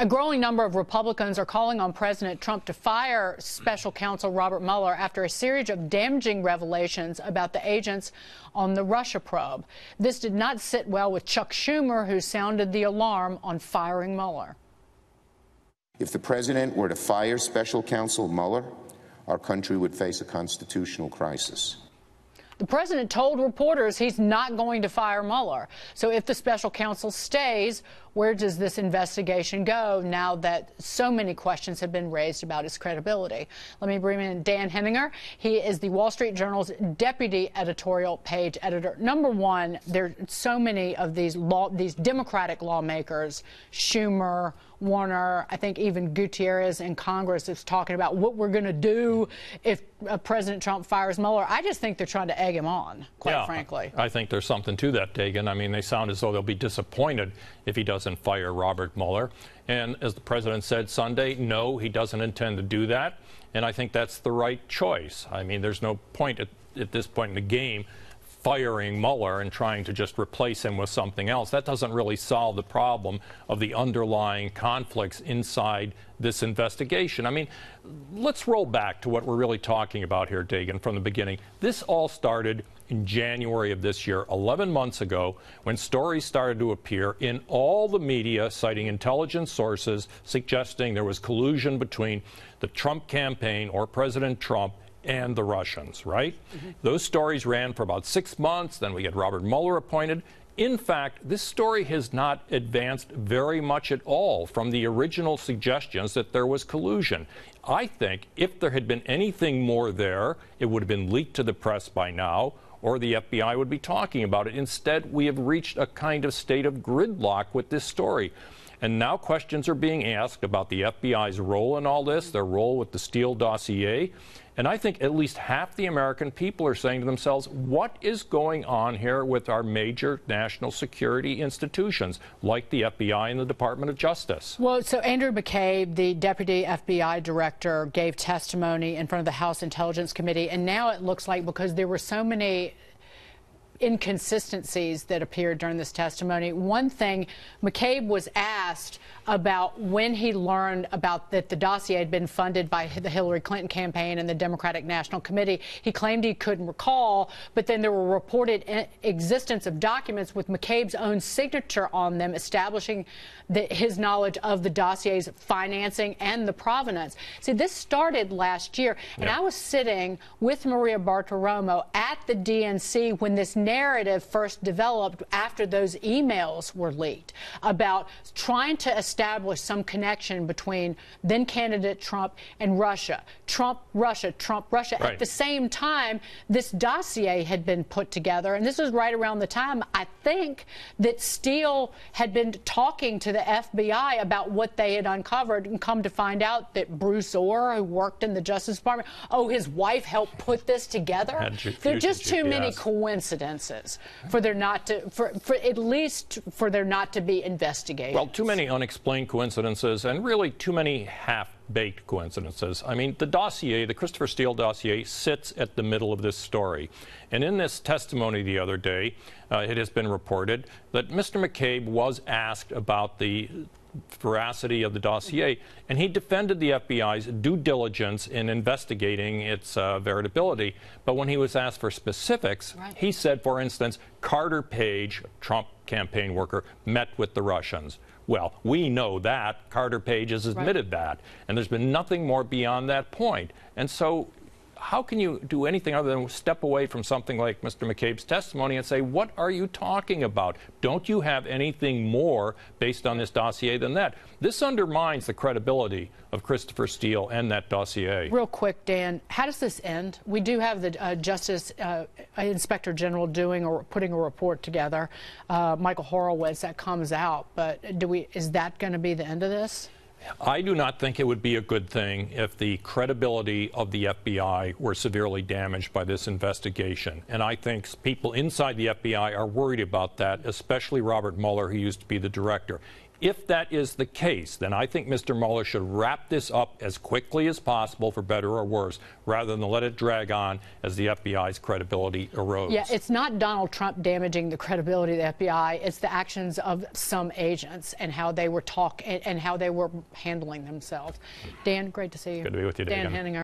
A growing number of Republicans are calling on President Trump to fire special counsel Robert Mueller after a series of damaging revelations about the agents on the Russia probe. This did not sit well with Chuck Schumer, who sounded the alarm on firing Mueller. If the president were to fire special counsel Mueller, our country would face a constitutional crisis. The president told reporters he's not going to fire Mueller. So if the special counsel stays, where does this investigation go now that so many questions have been raised about his credibility? Let me bring in Dan Henninger. He is the Wall Street Journal's deputy editorial page editor. Number one, there are so many of these Democratic lawmakers, Schumer, Warner, I think even Gutierrez in Congress is talking about what we're going to do if President Trump fires Mueller. I just think they're trying to egg him on, quite frankly. I think there's something to that, Dagan. I mean, they sound as though they'll be disappointed if he doesn't fire Robert Mueller. And as the president said Sunday, no, he doesn't intend to do that. And I think that's the right choice. I mean, there's no point at this point in the game firing Mueller and trying to just replace him with something else. That doesn't really solve the problem of the underlying conflicts inside this investigation. I mean, let's roll back to what we're really talking about here, Dagan, from the beginning. This all started in January of this year, 11 months ago, when stories started to appear in all the media citing intelligence sources suggesting there was collusion between the Trump campaign or President Trump and the Russians, right? Those stories ran for about 6 months. Then we get Robert Mueller appointed. In fact, this story has not advanced very much at all from the original suggestions that there was collusion. I think if there had been anything more there, it would have been leaked to the press by now, or the FBI would be talking about it. Instead, we have reached a kind of state of gridlock with this story. And now questions are being asked about the FBI's role in all this, their role with the Steele dossier. And I think at least half the American people are saying to themselves, what is going on here with our major national security institutions, like the FBI and the Department of Justice? Well, so Andrew McCabe, the deputy FBI director, gave testimony in front of the House Intelligence Committee. And now it looks like, because there were so many inconsistencies that appeared during this testimony. One thing, McCabe was asked about when he learned about that the dossier had been funded by the Hillary Clinton campaign and the Democratic National Committee. He claimed he couldn't recall, but then there were reported existence of documents with McCabe's own signature on them establishing his knowledge of the dossier's financing and the provenance. See, this started last year, and I was sitting with Maria Bartiromo at the DNC when this narrative first developed after those emails were leaked about trying to establish some connection between then candidate Trump and Russia. Trump, Russia, Trump, Russia. Right. At the same time, this dossier had been put together, and this was right around the time, I think, that Steele had been talking to the FBI about what they had uncovered, and come to find out that Bruce Orr, who worked in the Justice Department, his wife helped put this together. There are just too many coincidences for there not to, for at least for there not to be investigated. Well, too many unexplained coincidences, and really too many half-baked coincidences. I mean, the dossier, the Christopher Steele dossier, sits at the middle of this story. And in this testimony the other day, it has been reported that Mr. McCabe was asked about the veracity of the dossier, and he defended the FBI's due diligence in investigating its veritability. But when he was asked for specifics, he said, for instance, Carter Page, Trump campaign worker, met with the Russians. Well, we know that. Carter Page has admitted that. And there's been nothing more beyond that point. And so how can you do anything other than step away from something like Mr. McCabe's testimony and say, what are you talking about? Don't you have anything more based on this dossier than that? This undermines the credibility of Christopher Steele and that dossier. Real quick, Dan, how does this end? We do have the Justice Inspector General doing or putting a report together, Michael Horowitz, that comes out. But is that going to be the end of this? I do not think it would be a good thing if the credibility of the FBI were severely damaged by this investigation. And I think people inside the FBI are worried about that, especially Robert Mueller, who used to be the director. If that is the case, then I think Mr. Mueller should wrap this up as quickly as possible, for better or worse, rather than let it drag on as the FBI's credibility erodes. Yeah, it's not Donald Trump damaging the credibility of the FBI. It's the actions of some agents and how they were and how they were handling themselves. Dan, great to see you. Good to be with you, Dan Dagan. Henninger.